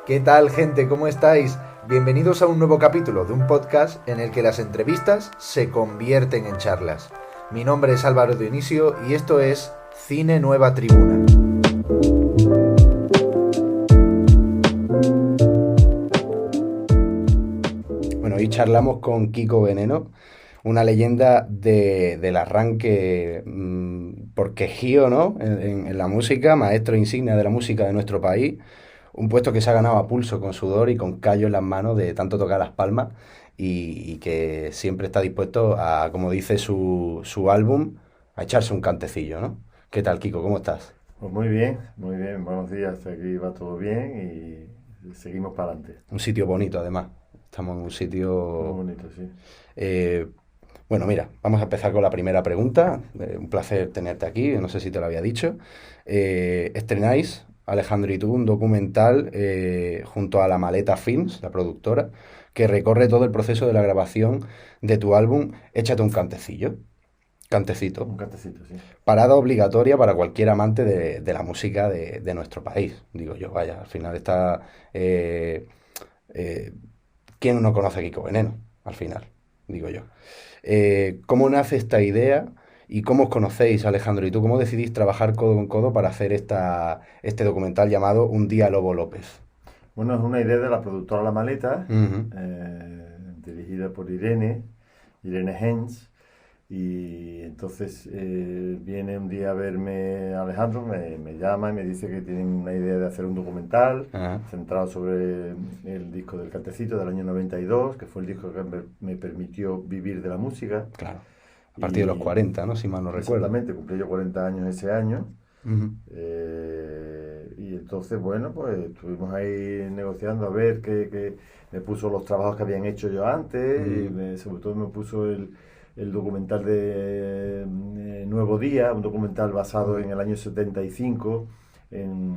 ¿Qué tal, gente? ¿Cómo estáis? Bienvenidos a un nuevo capítulo de un podcast en el que las entrevistas se convierten en charlas. Mi nombre es Álvaro Dionisio y esto es Cine Nueva Tribuna. Bueno, hoy charlamos con Kiko Veneno, una leyenda del arranque por quejío, ¿no? En la música, maestro insignia de la música de nuestro país. Un puesto que se ha ganado a pulso con sudor y con callo en las manos de tanto tocar las palmas y que siempre está dispuesto a, como dice su álbum, a echarse un cantecillo, ¿no? ¿Qué tal, Kiko? ¿Cómo estás? Pues muy bien, muy bien. Buenos días. Aquí va todo bien y seguimos para adelante. Un sitio bonito, además. Estamos en un Muy sitio... bonito, sí. eh, bueno, mira, vamos a empezar con la primera pregunta. Un placer tenerte aquí, no sé si te lo había dicho. Estrenáis, Alejandro y tú, un documental junto a La Maleta Films, la productora, que recorre todo el proceso de la grabación de tu álbum Échate un cantecillo, cantecito. Un cantecito, sí. Parada obligatoria para cualquier amante de la música de nuestro país. Digo yo, vaya, al final está... eh, ¿quién no conoce a Kiko Veneno? Al final, digo yo. ¿Cómo nace esta idea y cómo os conocéis, Alejandro y tú? ¿Cómo decidís trabajar codo con codo para hacer este documental llamado Un día Lobo López? Bueno, es una idea de la productora La Maleta, Ujú, dirigida por Irene Hens. Y entonces viene un día a verme Alejandro, me llama y me dice que tienen una idea de hacer un documental ajá, centrado sobre el disco del Cantecito del año 92, que fue el disco que me permitió vivir de la música. claro. A partir de los Y 40, ¿no? Si mal no recuerdo. exactamente, cumplí yo 40 años ese año. Ujú, Y entonces, bueno, pues estuvimos ahí negociando a ver qué me puso los trabajos que habían hecho yo antes y ujú, sobre todo me puso el documental de Nuevo Día, un documental basado ujú, en el año 75, en,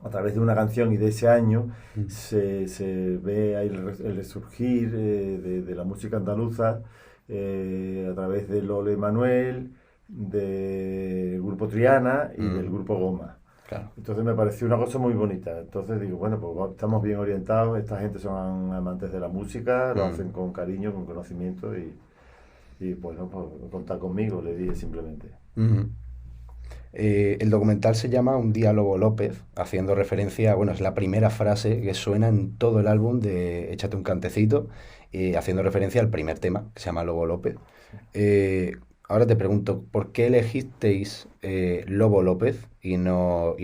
a través de una canción y de ese año ujú, se ve ahí el resurgir de la música andaluza a través de Lole Manuel, del grupo Triana y del ujú, grupo Goma. claro. Entonces me pareció una cosa muy bonita. Entonces digo, bueno, pues estamos bien orientados, esta gente son amantes de la música, lo Ujú, hacen con cariño, con conocimiento y bueno, pues contar conmigo, le dije simplemente. ujú. El documental se llama Un día Lobo López, haciendo referencia, bueno, es la primera frase que suena en todo el álbum de Échate un cantecito, haciendo referencia al primer tema, que se llama Lobo López. Ahora te pregunto, ¿por qué elegisteis Lobo López y no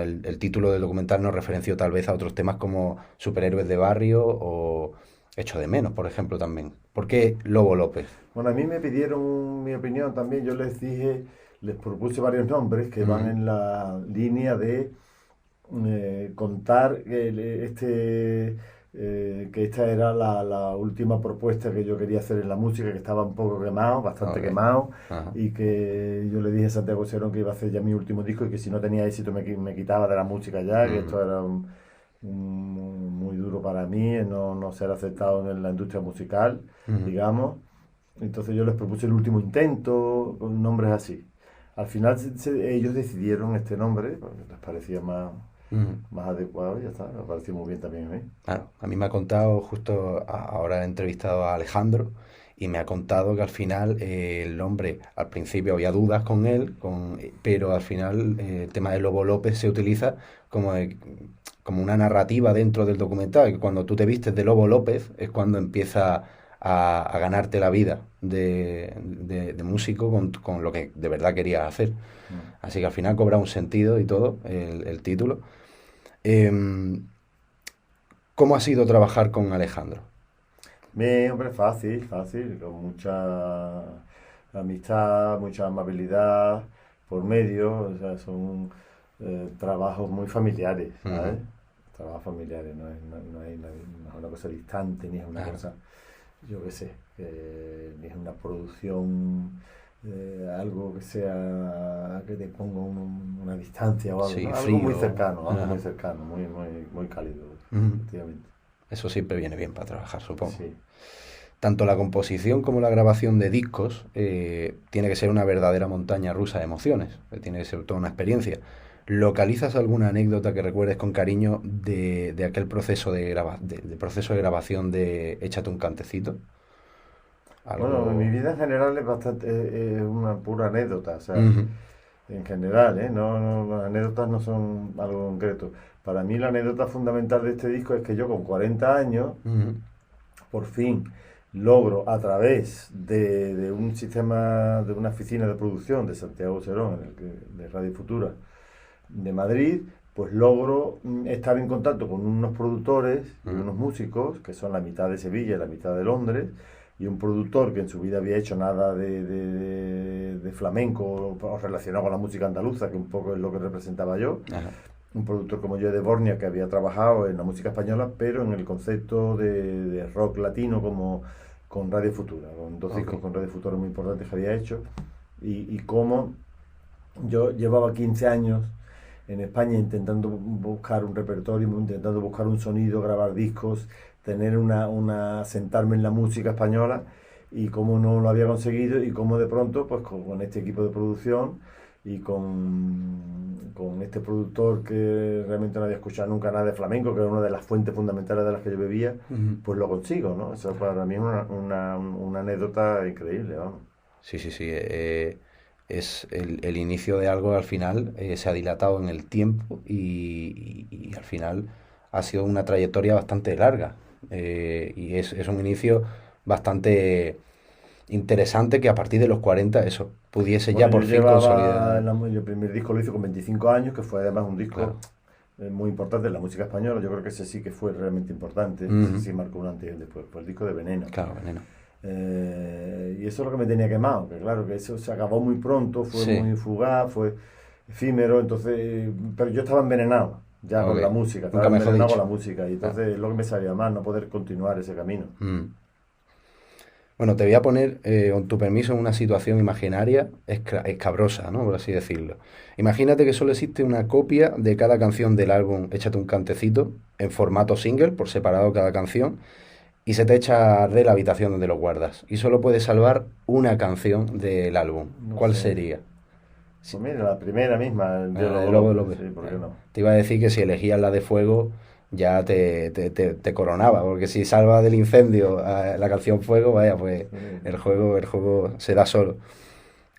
el título del documental no referenció tal vez a otros temas como Superhéroes de Barrio o Echo de Menos, por ejemplo, también? ¿Por qué Lobo López? Bueno, a mí me pidieron mi opinión también, yo les propuse varios nombres que van Ujú, en la línea de contar que esta era la última propuesta que yo quería hacer en la música, que estaba un poco quemado, bastante ok, quemado, ajá, y que yo le dije a Santiago Serón que iba a hacer ya mi último disco y que si no tenía éxito me quitaba de la música ya, que ujú, esto era muy duro para mí, no ser aceptado en la industria musical, ujú, digamos. Entonces yo les propuse el último intento, con nombres así. Al final ellos decidieron este nombre, porque les parecía ujú. más adecuado y ya está, me pareció muy bien también a mí. Claro, a mí me ha contado, justo ahora he entrevistado a Alejandro y me ha contado que al final el hombre, al principio había dudas con él, pero al final el tema de Lobo López se utiliza como una narrativa dentro del documental, que cuando tú te vistes de Lobo López es cuando empieza a ganarte la vida de músico con lo que de verdad querías hacer. Mm. Así que al final cobra un sentido y todo el título. Em, ¿Cómo ha sido trabajar con Alejandro? Bien, hombre, fácil, fácil, con mucha amistad, mucha amabilidad por medio, o sea, son trabajos muy familiares, Ujú, ¿sabes? Trabajos familiares, no es una cosa distante, ni es una claro. cosa, yo qué sé, ni es una producción, algo que sea, que te ponga una distancia o algo, Sí, ¿no? frío. Algo muy Ajá. cercano, muy cálido, Ujú. efectivamente. Eso siempre viene bien para trabajar, supongo. Sí. Tanto la composición como la grabación de discos tiene que ser una verdadera montaña rusa de emociones. Tiene que ser toda una experiencia. ¿Localizas alguna anécdota que recuerdes con cariño de aquel proceso de proceso de grabación de Échate un cantecito? Bueno, mi Algo... vida en general es bastante, es una pura anécdota, o sea, Ujú, en general, ¿eh? Las anécdotas no son algo concreto. Para mí la anécdota fundamental de este disco es que yo con 40 años, ujú, por fin, logro a través de un sistema, de una oficina de producción de Santiago Serón, de Radio Futura, de Madrid, pues logro estar en contacto con unos productores y ujú. unos músicos, que son la mitad de Sevilla y la mitad de Londres, y un productor que en su vida había hecho nada de flamenco o relacionado con la música andaluza, que un poco es lo que representaba yo. Ajá, Un productor como yo de Bornia que había trabajado en la música española, pero en el concepto de rock latino como con Radio Futura, con dos ok. discos con Radio Futura muy importantes que había hecho, y cómo yo llevaba 15 años en España intentando buscar un repertorio, intentando buscar un sonido, grabar discos, tener sentarme en la música española y cómo no lo había conseguido y cómo de pronto, pues con este equipo de producción y con este productor que realmente no había escuchado nunca nada de flamenco, que era una de las fuentes fundamentales de las que yo bebía, Ujú. pues lo consigo, ¿no? Eso para mí es una anécdota increíble, vamos. Sí, sí, sí. Es el inicio de algo al final se ha dilatado en el tiempo y al final ha sido una trayectoria bastante larga. Y es un inicio bastante interesante que a partir de los 40 eso pudiese ya Bueno, yo por fin llevaba, consolidar. el primer disco lo hice con 25 años, que fue además un disco Claro. muy importante en la música española. Yo creo que ese sí que fue realmente importante, ese Ujú. sí marcó un antes y un después, fue el disco de Veneno. Claro, veneno. Y eso es lo que me tenía quemado, que claro, que eso se acabó muy pronto, fue Sí, muy fugaz, fue efímero, entonces, pero yo estaba envenenado ya con la ok. música, estaba Nunca mejor envenenado con dicho. la música, y Claro. entonces es lo que me sabía más, no poder continuar ese camino. Mm. Bueno, te voy a poner, con tu permiso, en una situación imaginaria escabrosa, ¿no? Por así decirlo. Imagínate que solo existe una copia de cada canción del álbum Échate un cantecito en formato single, por separado cada canción, y se te echa de la habitación donde lo guardas. Y solo puedes salvar una canción del álbum. No ¿Cuál sé, sería? Si- pues mira, la primera misma, el de la de Lobo Lobo de López, López. sí, ¿por qué no? Te iba a decir que si elegías la de Fuego ya te coronaba, porque si salva del incendio la canción Fuego, vaya, pues Sí, el juego se da solo.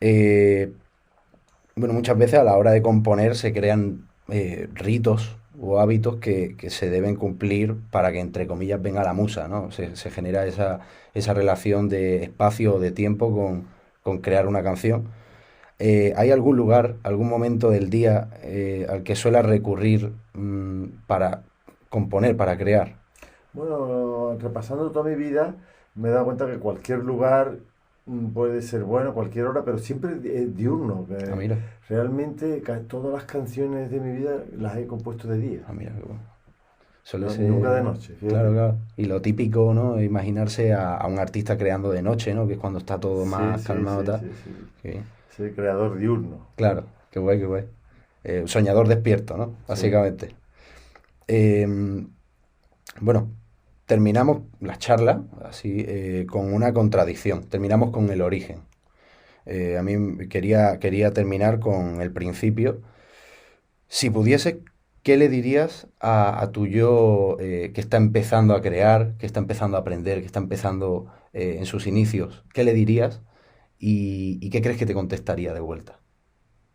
Eh, bueno, muchas veces a la hora de componer se crean ritos o hábitos que se deben cumplir para que, entre comillas, venga la musa, ¿no? Se genera esa relación de espacio o de tiempo con crear una canción. ¿Hay algún lugar, algún momento del día al que suelas recurrir para componer, para crear? bueno, repasando toda mi vida, me he dado cuenta que cualquier lugar puede ser bueno, cualquier hora, pero siempre diurno. Ah, Que mira, realmente todas las canciones de mi vida las he compuesto de día, ah, mira, qué bueno. Suele nunca de ser, noche, claro, fíjate. claro. Y lo típico, ¿no? Imaginarse a un artista creando de noche, ¿no? Que es cuando está todo Sí, más sí, calmado, sí, tal. sí, sí. Qué bien. Soy creador diurno. Claro, qué guay, qué guay. Soñador despierto, ¿no? Sí. Básicamente. Em, bueno, terminamos la charla así con una contradicción. Terminamos con el origen. A mí quería terminar con el principio. Si pudiese, ¿qué le dirías a tu yo que está empezando a crear, que está empezando a aprender, que está empezando en sus inicios? ¿Qué le dirías y qué crees que te contestaría de vuelta?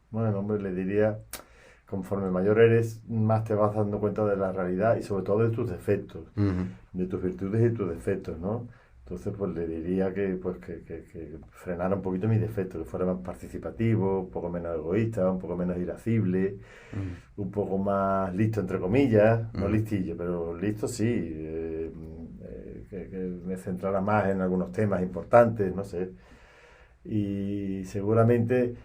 Bueno, hombre, le diría, conforme mayor eres, más te vas dando cuenta de la realidad y sobre todo de tus defectos, Ujú, de tus virtudes y tus defectos, ¿no? Entonces, pues le diría que frenara un poquito mis defectos, que fuera más participativo, un poco menos egoísta, un poco menos irascible, ujú, un poco más listo, entre comillas, no ujú, listillo, pero listo sí, que me centrara más en algunos temas importantes, no sé. Y seguramente,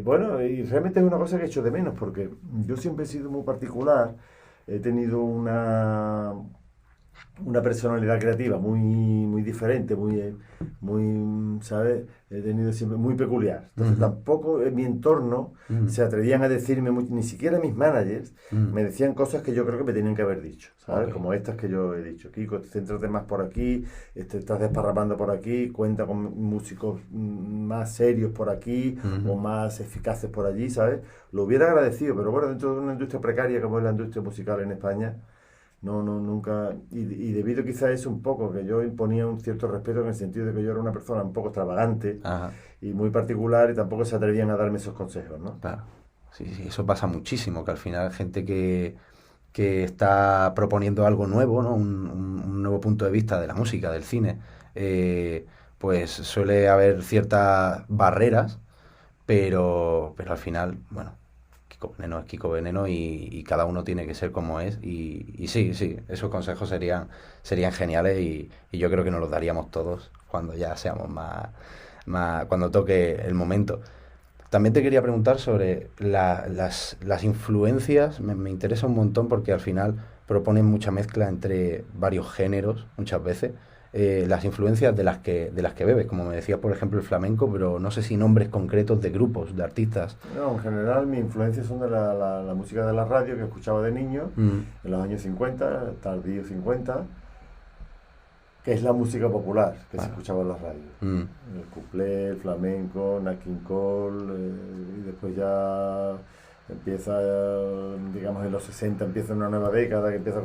bueno, y realmente es una cosa que he hecho de menos, porque yo siempre he sido muy particular, he tenido una personalidad creativa muy diferente, ¿sabes? He tenido siempre muy peculiar. Entonces tampoco en mi entorno se atrevían a decirme, ni siquiera mis managers, me decían cosas que yo creo que me tenían que haber dicho, ¿sabes? Ok. Como estas que yo he dicho. Kiko, céntrate más por aquí, estás desparramando por aquí, cuenta con músicos más serios por aquí o más eficaces por allí, ¿sabes? Lo hubiera agradecido, pero bueno, dentro de una industria precaria como es la industria musical en España, nunca, y debido quizá a eso un poco, que yo imponía un cierto respeto en el sentido de que yo era una persona un poco extravagante Ajá. y muy particular y tampoco se atrevían a darme esos consejos, ¿no? Claro. Sí, sí, eso pasa muchísimo, que al final gente que está proponiendo algo nuevo, ¿no? Un nuevo punto de vista de la música, del cine, eh, pues suele haber ciertas barreras, pero al final, bueno, Kiko Veneno es Kiko Veneno y cada uno tiene que ser como es. Y sí, sí, esos consejos serían geniales y yo creo que nos los daríamos todos cuando ya seamos cuando toque el momento. También te quería preguntar sobre las influencias, me interesa un montón porque al final proponen mucha mezcla entre varios géneros, muchas veces. Las influencias de las que bebes, como me decías, por ejemplo, el flamenco, pero no sé si nombres concretos de grupos, de artistas. No, en general mis influencias son de la música de la radio que escuchaba de niño, Mm, en los años 50 tardío 50, que es la música popular que se claro. escuchaba en las radios. Mm, El cuplé, el flamenco, Nat King Cole, y después ya empieza, digamos, en los 60 empieza una nueva década que empieza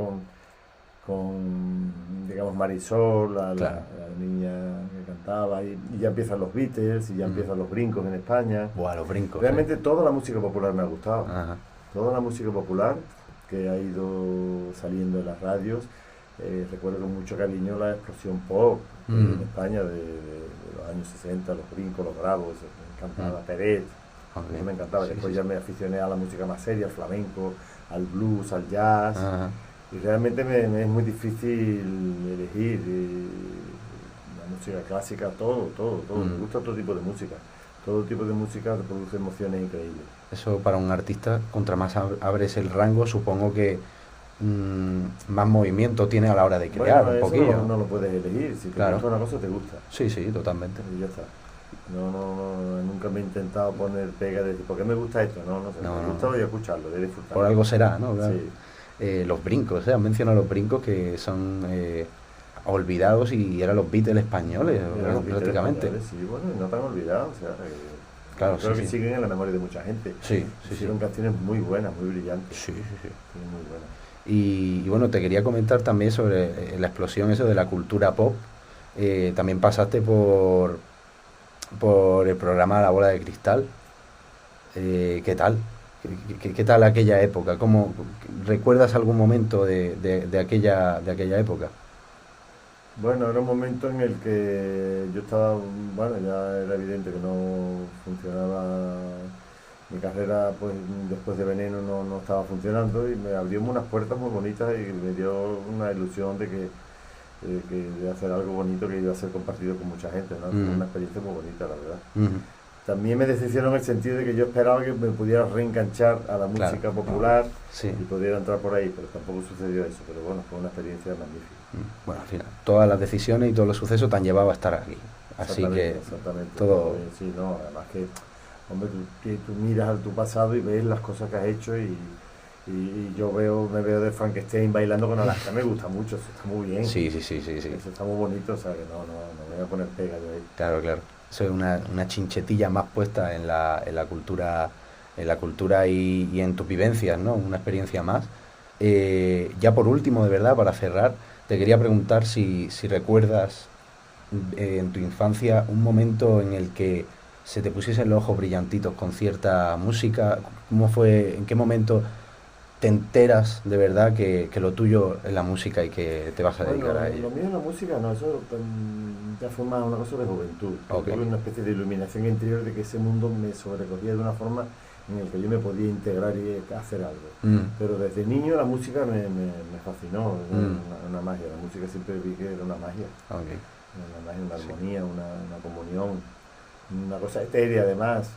digamos, Marisol, claro. la niña que cantaba, y ya empiezan los Beatles, y ya Mm. empiezan los brincos en España. Buah, los brincos, Realmente toda la música popular me ha gustado. Ajá. Toda la música popular que ha ido saliendo en las radios. Recuerdo con mucho cariño la explosión pop en España de los años 60, los brincos, los bravos, me encantaba Peret, Ok. a mí me encantaba. Sí, Después sí, ya sí. me aficioné a la música más seria, al flamenco, al blues, al jazz, Ajá. y realmente me es muy difícil elegir la música clásica, todo. Me gusta todo tipo de música. Todo tipo de música produce emociones increíbles. Eso para un artista, contra más abres el rango, supongo que más movimiento tiene a la hora de crear Bueno, un eso poquillo. no lo puedes elegir. Si te Claro. gusta una cosa, te gusta. Sí, sí, totalmente. Y ya está. Nunca me he intentado poner pega de decir, ¿por qué me gusta esto? No sé, No, me no, gusta, no. voy a escucharlo, voy a disfrutarlo. Por algo será, ¿no? Claro. Sí, Los brincos, ¿eh? Has mencionado los brincos que son olvidados y eran los Beatles españoles, eran los Beatles prácticamente. españoles, sí, bueno, y no tan olvidados, o sea, Claro, creo sí, que sí. siguen en la memoria de mucha gente. Sí, sí, sí. Hicieron canciones muy buenas, muy brillantes, Sí, sí, sí. sí, muy buenas. Y bueno, te quería comentar también sobre la explosión eso de la cultura pop. También pasaste por el programa La Bola de Cristal. ¿Qué tal? ¿Qué tal aquella época? ¿Recuerdas algún momento de aquella época? Bueno, era un momento en el que yo estaba, bueno, ya era evidente que no funcionaba, mi carrera pues después de Veneno no estaba funcionando y me abrió unas puertas muy bonitas y me dio una ilusión de hacer algo bonito que iba a ser compartido con mucha gente, ¿no? Fue Mm, una experiencia muy bonita, la verdad. mm, También me decepcionó en el sentido de que yo esperaba que me pudiera reenganchar a la claro, música popular sí. y pudiera entrar por ahí, pero tampoco sucedió eso, pero bueno, fue una experiencia magnífica. Bueno, al final, todas las decisiones y todos los sucesos te han llevado a estar aquí. Así que Exactamente. todo... Sí, no, además que, hombre, tú miras a tu pasado y ves las cosas que has hecho y yo me veo de Frankenstein bailando con Alaska, me gusta mucho, eso está muy bien, Sí, sí, sí, sí, sí. eso está muy bonito, o sea que no me voy a poner pega yo ahí. Claro, claro. Eso es una chinchetilla más puesta en la cultura y en tus vivencias, ¿no? Una experiencia más. Ya por último, de verdad, para cerrar, te quería preguntar si recuerdas en tu infancia un momento en el que se te pusiesen los ojos brillantitos con cierta música. ¿Cómo fue? ¿En qué momento te enteras de verdad que lo tuyo es la música y que te vas a Bueno, dedicar a ello? lo mío es la música, no, eso ya fue más una cosa de juventud. Ok. Tuve una especie de iluminación interior de que ese mundo me sobrecogía de una forma en la que yo me podía integrar y hacer algo. Mm, Pero desde niño la música me fascinó, era mm, una magia. La música siempre vi que era una magia, ok. una magia, una Sí. armonía, una comunión. una cosa etérea además,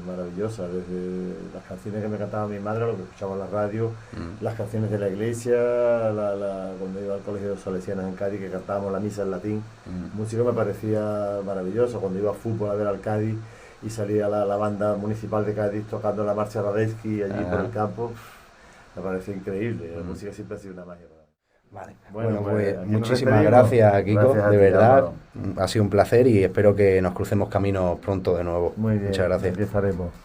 maravillosa, desde las canciones que me cantaba mi madre, lo que escuchaba en la radio, las canciones de la iglesia, cuando iba al colegio de salesianos en Cádiz, que cantábamos la misa en latín, música me parecía maravillosa. Cuando iba a fútbol a ver al Cádiz y salía la banda municipal de Cádiz tocando la marcha Radetzky allí por el campo, me parecía increíble. La música siempre ha sido una magia para mí. Vale. Bueno, pues aquí nos muchísimas despedimos. gracias, Kiko, Gracias a de ti, verdad. Álvaro. Ha sido un placer y espero que nos crucemos caminos pronto de nuevo. Muy bien, Muchas gracias. aquí estaremos.